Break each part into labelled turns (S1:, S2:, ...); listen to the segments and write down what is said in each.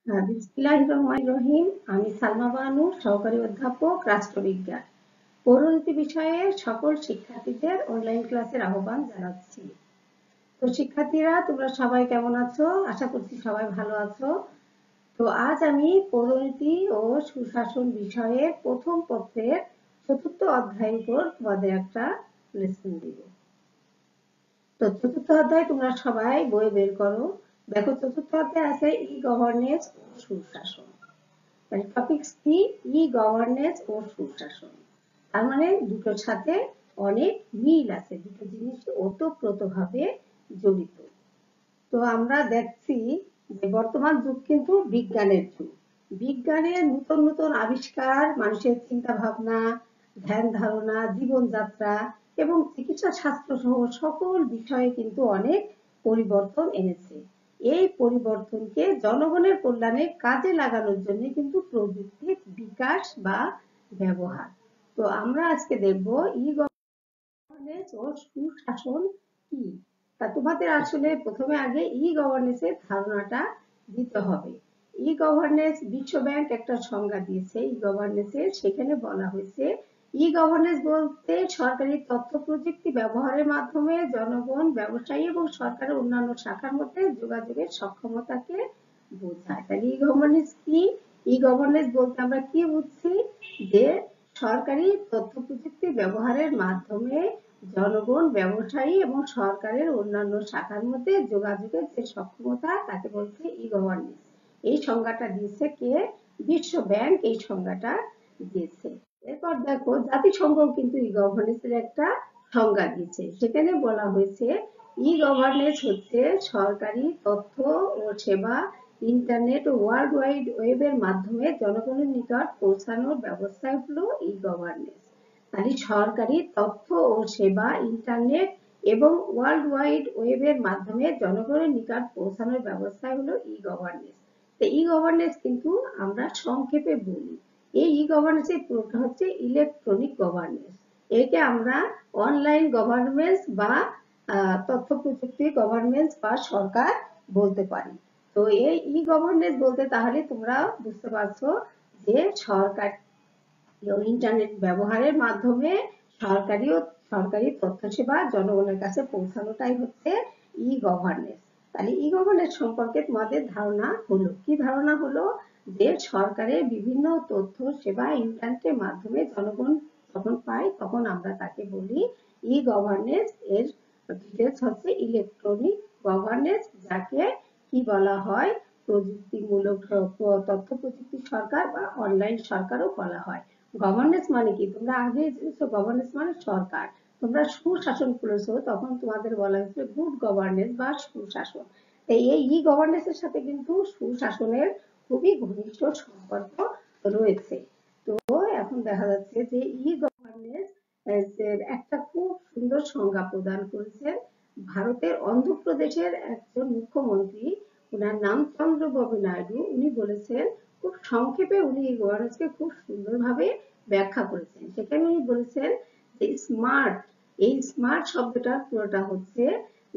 S1: বিসমিল্লাহির রহমানির রহিম। আমি সালমা বানু, সহকারী অধ্যাপক, রাষ্ট্রবিজ্ঞান। পৌরনীতি বিষয়ে সকল শিক্ষার্থীদের অনলাইন ক্লাসের আহ্বান জানাচ্ছি। তো শিক্ষার্থীরা, তোমরা সবাই কেমন আছো? আশা করছি সবাই ভালো আছো। তো আজ আমি পৌরনীতি ও সুশাসন বিষয়ের প্রথম পত্রের ৪র্থ অধ্যায়ের উপর তোমাদের একটা লেসন দিব। তো ৪র্থ অধ্যায় তোমরা সবাই বই বের করো। দেখো, ৪র্থ অধ্যায় আছে ই গভর্নেন্স ও সুশাসন। মানে টপিকস কি? ই গভর্নেন্স ও সুশাসন। তার মানে দুটোর সাথে অনেক মিল আছে, দুটো জিনিস ওতপ্রোতভাবে জড়িত। তো আমরা দেখছি যে বর্তমান যুগ কিন্তু বিজ্ঞানের যুগ। বিজ্ঞানের নতুন নতুন আবিষ্কার মানুষের চিন্তা ভাবনা, ধ্যান ধারণা, জীবনযাত্রা এবং চিকিৎসা শাস্ত্র সহ সকল বিষয়ে কিন্তু অনেক পরিবর্তন এনেছে। এই পরিবর্তনকে জনগণের কল্যাণে কাজে লাগানোর জন্য কিন্তু প্রযুক্তির বিকাশ বা ব্যবহার। তো আমরা আজকে দেখব ই গভর্নেন্স ও সুশাসন কি। তা তোমাদের আসলে প্রথমে আগে ই গভর্নেন্স এর ধারণাটা দিতে হবে। ই গভর্নেন্স বিশ্ব ব্যাংক একটা সংজ্ঞা দিয়েছে ই গভর্নেন্স এর। সেখানে বলা হয়েছে ই গভর্নেন্স বলতে সরকারি তথ্য প্রযুক্তি ব্যবহারের মাধ্যমে জনগণ, ব্যবসায়ী এবং সরকারের অন্যান্য শাখার মধ্যে যোগাযোগের সক্ষমতাকে বোঝায়। তাহলে ই গভর্নেন্স কি? ই গভর্নেন্স বলতে আমরা কি বুঝছি? যে সরকারি তথ্য প্রযুক্তি ব্যবহারের মাধ্যমে জনগণ, ব্যবসায়ী এবং সরকারের অন্যান্য শাখার মধ্যে যোগাযোগের যে সক্ষমতা, তাকে বলছে ই গভর্নেন্স। এই সংজ্ঞাটা দিয়েছে কে? বিশ্ব ব্যাংক এই সংজ্ঞাটা দিয়েছে। এরপর দেখো, জাতিসংঘ কিন্তু ই গভর্নেন্স এর একটা সংজ্ঞা দিয়েছে। সেখানে বলা হয়েছে ই গভর্নেন্স হচ্ছে সরকারি তথ্য ও সেবা ইন্টারনেট ও ওয়ার্ল্ড ওয়াইড ওয়েবের মাধ্যমে জনগণের নিকট পৌঁছানোর ব্যবস্থাই হলো ই গভর্নেন্স। তাহলে সরকারি তথ্য ও সেবা ইন্টারনেট এবং ওয়ার্ল্ড ওয়াইড ওয়েবের মাধ্যমে জনগণের নিকট পৌঁছানোর ব্যবস্থা হলো ই গভর্নেন্স। তো ই গভর্নেন্স কিন্তু আমরা সংক্ষেপে বলি। এই ই গভর্নেন্স এর পুরোটা হচ্ছে ইলেকট্রনিক গভর্নেন্স। একে আমরা অনলাইন গভর্নেন্স বা তথ্য প্রযুক্তি গভর্নেন্স বা সরকার বলতে পারি। তো এই ই গভর্নেন্স বলতে তাহলে তোমরা বুঝতে পারছো যে সরকার ইন্টারনেট ব্যবহারের মাধ্যমে সরকারি তথ্য সেবা জনগণের কাছে পৌঁছানোটাই হচ্ছে ই গভর্নেন্স। তাহলে ই গভর্নেন্স সম্পর্কে তোমাদের ধারণা হলো। কি ধারণা হলো? যে সরকারের বিভিন্ন তথ্য সেবা ইন্টারনেটের মাধ্যমে জনগণ যখন পায় তখন আমরা তাকে বলি ই গভর্নেন্স। এর ডিটেলস হচ্ছে ইলেকট্রনিক গভর্নেন্স, যাকে কি বলা হয়? প্রযুক্তিমূলক তথ্য প্রযুক্তি সরকার বা অনলাইন সরকারও বলা হয়। গভর্নেন্স মানে কি? তোমরা আগে জেনেছো গভর্নেন্স মানে সরকার। তোমরা সুশাসন করেছো, তখন তোমাদের বলা হয়েছিল গুড গভর্নেন্স বা সুশাসন। এই ই গভর্নেন্স এর সাথে কিন্তু সুশাসনের খুবই ঘনিষ্ঠ সম্পর্ক রয়েছে। তো এখন দেখা যাচ্ছে যে ই গভর্নেন্স একটা খুব সুন্দর সংজ্ঞা প্রদান করেছেন ভারতের অন্ধ্রপ্রদেশের একজন মুখ্যমন্ত্রী। ওনার নাম চন্দ্রবাবু নাইডু। উনি বলেছেন, খুব সংক্ষেপে উনি এই গভর্নেন্সকে খুব সুন্দরভাবে ব্যাখ্যা করেছেন। সেখানে উনি বলেছেন যে স্মার্ট, এই স্মার্ট শব্দটার পুরোটা হচ্ছে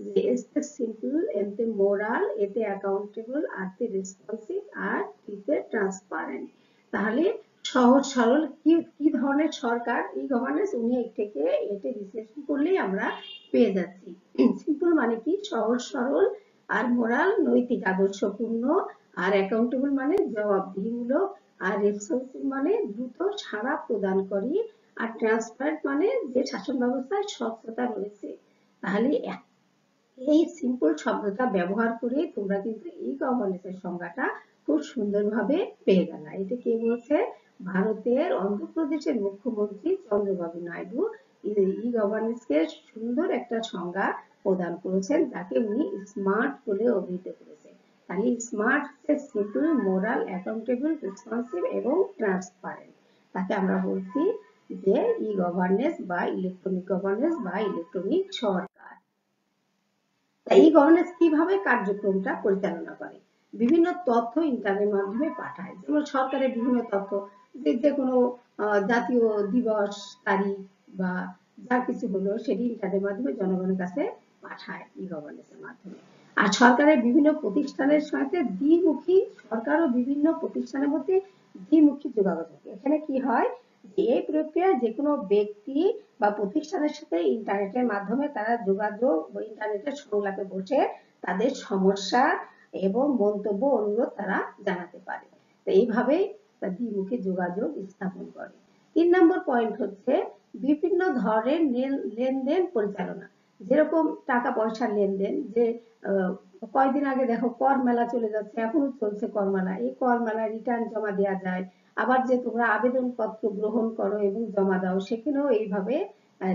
S1: যে এতে সিম্পল, এতে মোরাল, এতে অ্যাকাউন্টেবল, আরতে রেসপন্সিভ, আর টিতে ট্রান্সপারেন্ট। তাহলে সহজ সরল কি কি ধরনের সরকার এই গভর্নেন্স, উনি থেকে এতে বিশ্লেষণ করলেই আমরা পেয়ে যাচ্ছি। সিম্পল মানে কি? সহজ সরল। আর মোরাল, নৈতিক আদর্শপূর্ণ। আর অ্যাকাউন্টেবল মানে জবাবদিহিমূলক। আর রেসপন্সিভ মানে দ্রুত সাড়া প্রদানকারী। আর ট্রান্সপারেন্ট মানে যে শাসন ব্যবস্থায় স্বচ্ছতা রয়েছে। তাহলে এই সিম্পল শব্দটা ব্যবহার করে তোমরা কিন্তু ই গভর্নেন্সের সংজ্ঞাটা খুব সুন্দরভাবে পেয়ে গেল। এটা কে বলছে? ভারতের অন্ধ্রপ্রদেশের মুখ্যমন্ত্রী চন্দ্রবাবু নাইডু ই গভর্নেন্সকে সুন্দর একটা সংজ্ঞা প্রদান করেছেন, যাকে উনি স্মার্ট বলে অভিহিত করেছেন। তাহলে স্মার্ট হচ্ছে সিম্পল, মোরাল, অ্যাকাউন্টেবল, রেসপন্সিভ এবং ট্রান্সপারেন্ট। তাকে আমরা বলছি যে ই গভর্নেন্স বা ইলেকট্রনিক গভর্নেন্স বা ইলেকট্রনিক সরকার। এই গভর্নেন্স কিভাবে কার্যক্রমটা পরিচালনা করে? বিভিন্ন তথ্য ইন্টারনেটের মাধ্যমে পাঠায়। যেমন সরকারের বিভিন্ন তথ্য, যে কোনো জাতীয় দিবস, তারিখ বা যা কিছু হলো সেটি ইন্টারনেটের মাধ্যমে জনগণের কাছে পাঠায় ই গভর্নেন্সের মাধ্যমে। আর সরকারের বিভিন্ন প্রতিষ্ঠানের সাথে দ্বিমুখী, সরকার ও বিভিন্ন প্রতিষ্ঠানের মধ্যে দ্বিমুখী যোগাযোগ। এখানে কি হয়, যে এই প্রক্রিয়ায় যে কোনো ব্যক্তি বা প্রতিষ্ঠানের সাথে ইন্টারনেটের মাধ্যমে তারা যোগাযোগ বা ইন্টারনেটের সংলাপে বসে তাদের সমস্যা এবং মন্তব্য অনুরোধ তারা জানাতে পারে। তো এইভাবেই দ্বিমুখী যোগাযোগ স্থাপন করে। 3 নম্বর পয়েন্ট হচ্ছে বিভিন্ন ধরনের লেনদেন পরিচালনা। যেরকম টাকা পয়সার লেনদেন, যে কয়েকদিন আগে দেখো কর মেলা চলে যাচ্ছে, এখনো চলছে কর মেলা, এই কর মেলা রিটার্ন জমা দেওয়া যায়। আবার যে তোমরা আবেদনপত্র গ্রহণ করো এবং জমা দাও, সেখানেও এইভাবে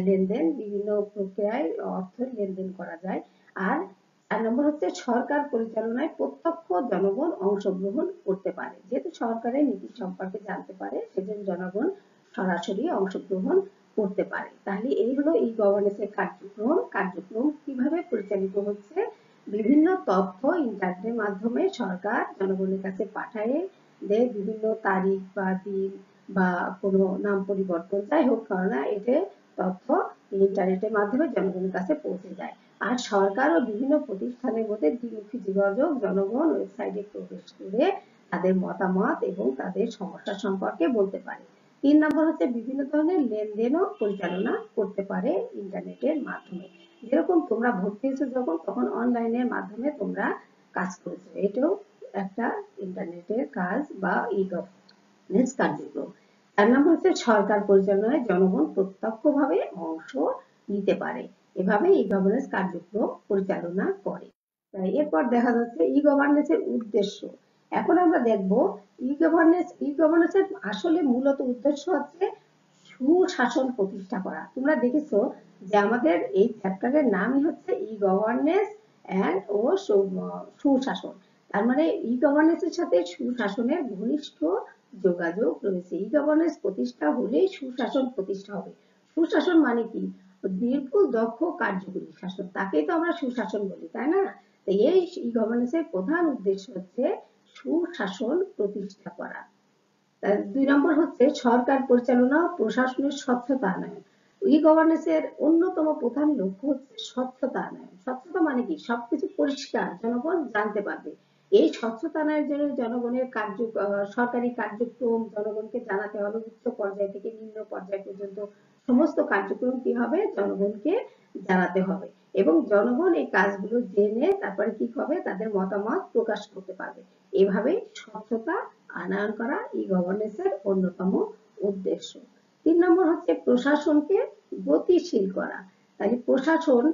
S1: লেনদেন, বিভিন্ন প্রক্রিয়ায় অর্থ লেনদেন করা যায়। আর 4 নম্বর হচ্ছে সরকার পরিচালনায় প্রত্যক্ষ জনগণ অংশগ্রহণ করতে পারে। যেহেতু সরকারের নীতি সম্পর্কে জানতে পারে, সেজন্য জনগণ সরাসরি অংশগ্রহণ করতে পারে। তাহলে এই হলো ই গভর্নেন্সের কার্যক্রম কিভাবে পরিচালিত হচ্ছে। বিভিন্ন তথ্য ইন্টারনেটের মাধ্যমে সরকার জনগণের কাছে পাঠায় দেয়, বিভিন্ন তারিখ বা দিন বা কোনো নাম পরিবর্তন, যাই হোক না, এটা তথ্য ইন্টারনেটের মাধ্যমে জনগণের কাছে পৌঁছে যায়। আর সরকার ও বিভিন্ন প্রতিষ্ঠানের মধ্যে দ্বিমুখী যোগাযোগ, জনগণ ওয়েবসাইটে প্রবেশ করে তাদের মতামত এবং তাদের সমস্যা সম্পর্কে বলতে পারে। 3 নম্বর হচ্ছে বিভিন্ন ধরনের লেনদেনও পরিচালনা করতে পারে ইন্টারনেটের মাধ্যমে। যেরকম তোমরা ভর্তি হয়েছো যখন, তখন অনলাইনের মাধ্যমে তোমরা কাজ করেছো, এটাও একটা ইন্টারনেটের কাজ বা ই গভর্নেন্স কার্যক্রম। 4 নম্বর হচ্ছে সরকার পরিচালনায় জনগণ প্রত্যক্ষভাবে অংশ নিতে পারে। এভাবে ই গভর্নেন্স কার্যক্রম পরিচালনা করে। এরপর দেখা যাচ্ছে ই গভর্নেন্সের উদ্দেশ্য। এখন আমরা দেখব ই গভর্নেন্সের আসলে মূলত উদ্দেশ্য হচ্ছে সুশাসন প্রতিষ্ঠা করা। তোমরা দেখেছো যে আমাদের এই চ্যাপ্টারের নামই হচ্ছে ই গভর্নেন্স এন্ড ও সুশাসন। তার মানে ই গভর্নেন্সের সাথে সুশাসনের ঘনিষ্ঠ যোগাযোগ রয়েছে। ই গভর্নেন্স প্রতিষ্ঠা হলেই সুশাসন প্রতিষ্ঠা হবে। সুশাসন মানে কি? নির্ভুল, দক্ষ, কার্যকরী শাসন, তাকেই তো আমরা সুশাসন বলি, তাই না? এই ই গভর্নেন্সের প্রধান উদ্দেশ্য হচ্ছে সুশাসন প্রতিষ্ঠা করা। 2 নম্বর হচ্ছে সরকার পরিচালনা ও প্রশাসনের স্বচ্ছতা আনয়ন। ই গভর্নেন্সের অন্যতম প্রধান লক্ষ্য হচ্ছে স্বচ্ছতা আনয়ন। স্বচ্ছতা মানে কি? সবকিছু পরিষ্কার, জনগণ জানতে পারবে। এই স্বচ্ছতা আনয়নের জন্য জনগণের সরকারি কার্যক্রম জনগণকে জানাতে হবে, উচ্চ পর্যায় থেকে নিম্ন পর্যায় পর্যন্ত সমস্ত কার্যক্রম কি হবে, জনগণকে জানাতে হবে। এবং জনগণ এই কাজগুলো জেনে তারপরে কি হবে, তাদের মতামত প্রকাশ করতে পারবে। এভাবে স্বচ্ছতা আনয়ন করা ই গভর্নেন্সের অন্যতম উদ্দেশ্য। 3 নম্বর হচ্ছে প্রশাসনকে গতিশীল করা। তাহলে প্রশাসন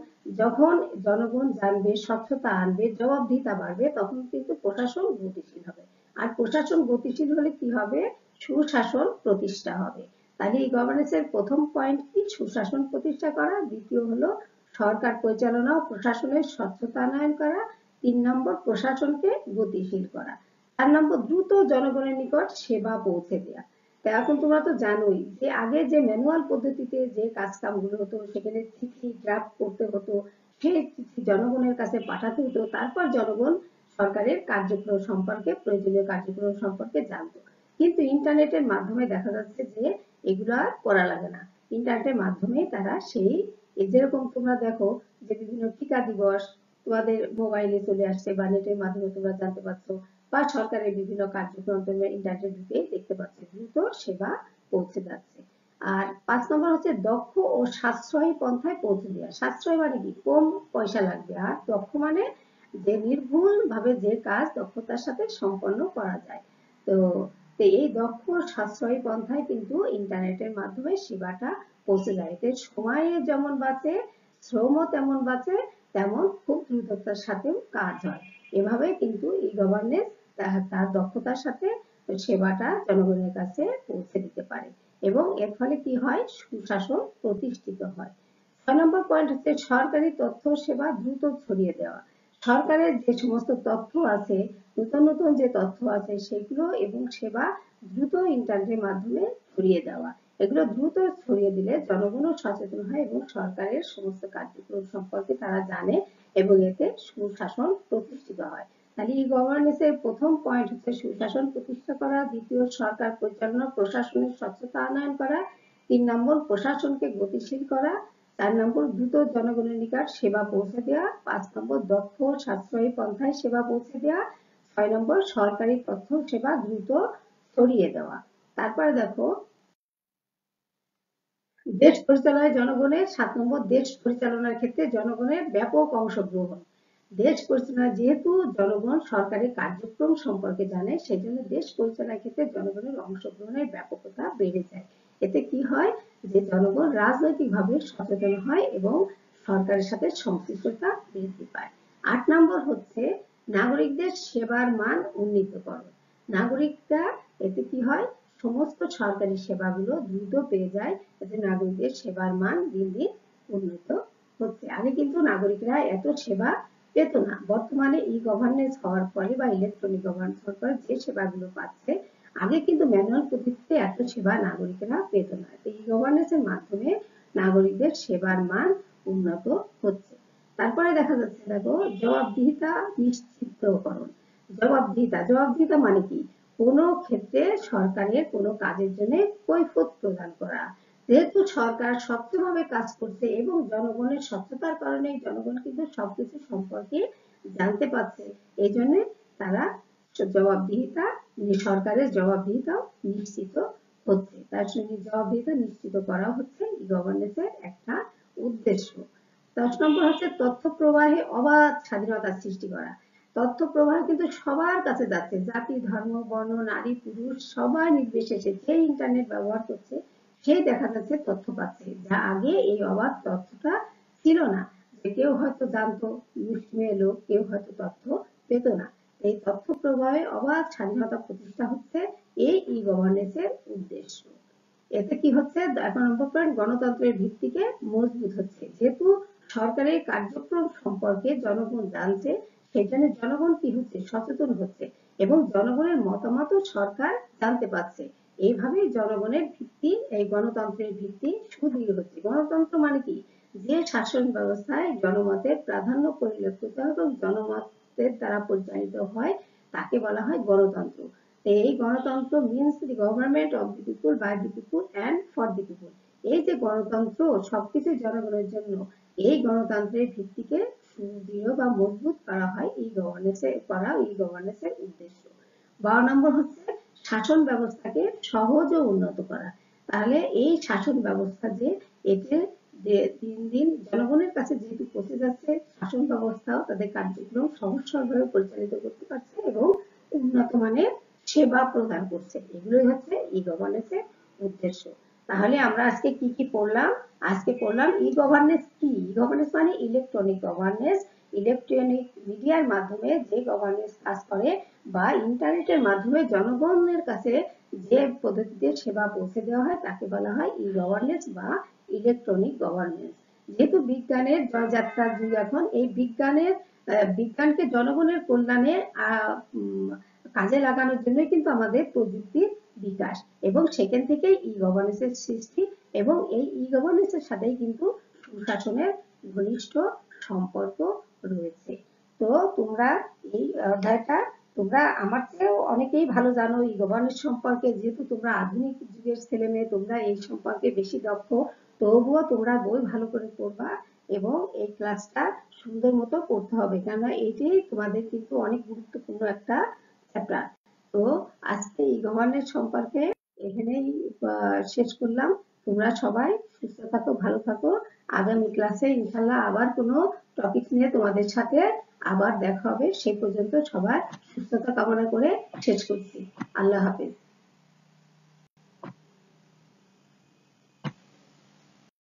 S1: যখন জনগণ জানবে, স্বচ্ছতা আনবে, জবাবদিহিতা বাড়বে, তখন কিন্তু প্রশাসন গতিশীল হবে। আর প্রশাসন গতিশীল হলে কি হবে, সুশাসন প্রতিষ্ঠা হবে। তাহলে এই গভর্নেন্সের প্রথম পয়েন্ট কি, সুশাসন প্রতিষ্ঠা করা। দ্বিতীয় হলো সরকার পরিচালনা ও প্রশাসনের স্বচ্ছতা আনয়ন করা। 3 নম্বর প্রশাসনকে গতিশীল করা। 4 নম্বর দ্রুত জনগণের নিকট সেবা পৌঁছে দেওয়া। তা এখন তোমরা তো জানোই যে আগে যে ম্যানুয়াল পদ্ধতিতে যে কাজ কামগুলো হতো, সেখানে চিঠি ড্রাফট করতে হতো, সেই চিঠি জনগণের কাছে পাঠাতে হতো, তারপর জনগণ সরকারের কার্যক্রম সম্পর্কে, প্রয়োজনীয় কার্যক্রম সম্পর্কে জানতো। কিন্তু ইন্টারনেটের মাধ্যমে দেখা যাচ্ছে যে এগুলো আর করা লাগে না। ইন্টারনেটের মাধ্যমে তারা সেই, যেরকম তোমরা দেখো যে বিভিন্ন টিকা দিবস তোমাদের মোবাইলে চলে আসছে বা নেটের মাধ্যমে তোমরা জানতে পারছো, বা সরকারের বিভিন্ন কার্যক্রম তোমরা ইন্টারনেটে ঢুকে দেখতে পাচ্ছ, দ্রুত সেবা পৌঁছে যাচ্ছে। আর 5 নম্বর হচ্ছে দক্ষ ও সাশ্রয়ী পন্থায় পৌঁছে দেওয়া। সাশ্রয় মানে কি? কম পয়সা লাগবে। আর দক্ষ মানে যে নির্ভুল ভাবে যে কাজ দক্ষতার সাথে সম্পন্ন করা যায়। তো এই দক্ষ সাশ্রয়ী পন্থায় কিন্তু ইন্টারনেটের মাধ্যমে সেবাটা পৌঁছে যায়। এতে সময় যেমন বাঁচে, শ্রমও তেমন বাঁচে, তেমন খুব দ্রুততার সাথেও কাজ হয়। এভাবে কিন্তু ই গভর্নেন্স তার দক্ষতার সাথে সেবাটা জনগণের কাছে পৌঁছে দিতে পারে এবং এর ফলে কি হয়, সুশাসন প্রতিষ্ঠিত হয়। 6 নম্বর পয়েন্ট হচ্ছে সরকারি তথ্য সেবা দ্রুত ছড়িয়ে দেওয়া। সরকারের যে সমস্ত তথ্য আছে, নতুন নতুন যে তথ্য আছে, সেগুলো এবং সেবা দ্রুত ইন্টারনেটের মাধ্যমে ছড়িয়ে দেওয়া। এগুলো দ্রুত ছড়িয়ে দিলে জনগণও সচেতন হয় এবং সরকারের সমস্ত কার্যক্রম সম্পর্কে তারা জানে এবং এতে সুশাসন প্রতিষ্ঠিত হয়। তাহলে ই গভর্নেন্সের প্রথম পয়েন্ট হচ্ছে সুশাসন প্রতিষ্ঠা করা, দ্বিতীয় সরকার পরিচালনা প্রশাসনের স্বচ্ছতা আনয়ন করা, 3 নম্বর প্রশাসনকে গতিশীল করা, 4 নম্বর দ্রুত জনগণের নিকট সেবা পৌঁছে দেওয়া, 5 নম্বর দক্ষ সাশ্রয়ী পন্থায় সেবা পৌঁছে দেওয়া, 6 নম্বর সরকারি তথ্য সেবা দ্রুত ছড়িয়ে দেওয়া। তারপরে দেখো দেশ পরিচালনায় জনগণের 7 নম্বর দেশ পরিচালনার ক্ষেত্রে জনগণের ব্যাপক অংশগ্রহণ। দেশ পরিচালনা যেহেতু জনগণ সরকারি কার্যক্রম সম্পর্কে জানে, সেজন্য দেশ পরিচালনার ক্ষেত্রে জনগণের অংশগ্রহণের ব্যাপকতা বেড়ে যায়। এতে কি হয় যে জনগণ রাজনৈতিকভাবে সচেতন হয় এবং সরকারের সাথে সংশ্লিষ্টতা বৃদ্ধি পায়। 8 নম্বর হচ্ছে নাগরিকদের সেবার মান উন্নীতকরণ। নাগরিকরা এতে কি হয় সমস্ত সরকারি সেবাগুলো দ্রুত পেয়ে যায়, এতে নাগরিকদের সেবার মান দিন দিন উন্নত হচ্ছে। আগে কিন্তু নাগরিকরা এত সেবা পেত না। বর্তমানে ই গভর্নেন্স হওয়ার ফলে বা ইলেকট্রনিক গভর্নেন্স হওয়ার ফলে যে সেবাগুলো পাচ্ছে, আগে কিন্তু ম্যানুয়াল পদ্ধতিতে এত সেবা নাগরিকরা পেত না। ই গভর্নেন্স এর মাধ্যমে নাগরিকদের সেবার মান উন্নত হচ্ছে। তারপরে দেখা যাচ্ছে দেখো জবাবদিহিতা নিশ্চিতকরণ। জবাবদিহিতা মানে কি? কোনো ক্ষেত্রে সরকারের কোনো কাজের জন্য কৈফিয়ত প্রদান করা। যেহেতু সরকার স্বচ্ছভাবে কাজ করছে এবং জনগণের স্বচ্ছতার কারণে জনগণ কিন্তু সবকিছু সম্পর্কে জানতে পারছে, এই জন্য তারা জবাবদিহিতা সরকারের জবাবদিহিতা নিশ্চিত হচ্ছে। তার সঙ্গে জবাবদিহিতা নিশ্চিত করা হচ্ছে ই গভর্নেন্সের একটা উদ্দেশ্য। 10 নম্বর হচ্ছে তথ্য প্রবাহে অবাধ স্বাধীনতা সৃষ্টি করা। তথ্য প্রবাহ কিন্তু সবার কাছে যাচ্ছে, জাতি ধর্ম বর্ণ নারী পুরুষ সবাই নির্বিশেষে যে ইন্টারনেট ব্যবহার করছে সেই দেখা যাচ্ছে তথ্য পাচ্ছে, যা আগে এই অবাধ তথ্যটা ছিল না। যে কেউ হয়তো জানতো মুসলিমের লোক, কেউ হয়তো তথ্য পেত না। এই তথ্য প্রবাহে অবাধ স্বাধীনতা প্রতিষ্ঠা হচ্ছে এই ই গভর্নেন্সের উদ্দেশ্য। এতে কি হচ্ছে 11 নম্বর পয়েন্ট গণতন্ত্রের ভিত্তিকে মজবুত হচ্ছে। যেহেতু সরকারের কার্যক্রম সম্পর্কে জনগণ জানছে, সেজন্য জনগণ কি হচ্ছে সচেতন হচ্ছে এবং জনগণের মতামতও সরকার জানতে পারছে। এইভাবেই জনগণের ভিত্তি, এই গণতন্ত্রের ভিত্তি সুদৃঢ় হচ্ছে। গণতন্ত্র মানে কি? যে শাসন ব্যবস্থায় জনমতের প্রাধান্য পরিলক্ষিত হয় এবং জনমতের দ্বারা পরিচালিত হয় তাকে বলা হয় গণতন্ত্র। এই গণতন্ত্র means the government of the people, by the people and for the people. এই যে গণতন্ত্র সবকিছু জনগণের জন্য, এই গণতন্ত্রের ভিত্তিকে সুদৃঢ় বা মজবুত করা হয় ই গভর্নেন্সের উদ্দেশ্য। 12 নম্বর হচ্ছে শাসন ব্যবস্থাকে সহজ ও উন্নত করা। তাহলে এই শাসন ব্যবস্থা যে এতে যে দিন দিন জনগণের কাছে যেহেতু পৌঁছে যাচ্ছে, শাসন ব্যবস্থাও তাদের কার্যক্রম সহজ সরলভাবে পরিচালিত করতে পারছে এবং উন্নত মানের সেবা প্রদান করছে। এগুলোই হচ্ছে ই গভর্নেন্সের উদ্দেশ্য। তাহলে আমরা আজকে কি কি পড়লাম? আজকে পড়লাম ই গভর্নেন্স কি? ই গভর্নেন্স মানে ইলেকট্রনিক গভর্নেন্স। ইলেকট্রনিক মিডিয়ার মাধ্যমে যে গভর্নেন্স কাজ করে বা ইন্টারনেটের মাধ্যমে জনগণের কাছে যে পদ্ধতিতে সেবা পৌঁছে দেওয়া হয় তাকে বলা হয় ই গভর্নেন্স বা ইলেকট্রনিক গভর্নেন্স। যেহেতু বিজ্ঞানের জয়যাত্রার যুগ এখন, এই বিজ্ঞানকে জনগণের কল্যাণে কাজে লাগানোর জন্যই কিন্তু আমাদের প্রযুক্তির বিকাশ এবং সেখান থেকেই ই গভর্নেন্সের সৃষ্টি এবং এই ই গভর্নেন্সের সাথেই কিন্তু সুশাসনের ঘনিষ্ঠ সম্পর্ক রয়েছে। তো তোমরা এই অধ্যায়টা তোমরা আমার চেয়েও অনেকেই ভালো জানো ই গভর্নেন্স সম্পর্কে, যেহেতু তোমরা আধুনিক যুগের ছেলে মেয়ে, তোমরা এই সম্পর্কে বেশি দক্ষ। তবুও তোমরা বই ভালো করে পড়বা এবং এই ক্লাসটা সুন্দর মতো পড়তে হবে, কেননা এটাই তোমাদের কিন্তু অনেক গুরুত্বপূর্ণ একটা চ্যাপ্টার। তো আজকে ই গভর্নেন্স সম্পর্কে এখানেই শেষ করলাম। তোমরা সবাই সুস্থ থাকো, ভালো থাকো। আগামী ক্লাসে ইনশাল্লাহ আবার কোনো টপিক নিয়ে তোমাদের সাথে আবার দেখা হবে। সে পর্যন্ত সবার সুস্থতা কামনা করে শেষ করছি। আল্লাহ হাফেজ।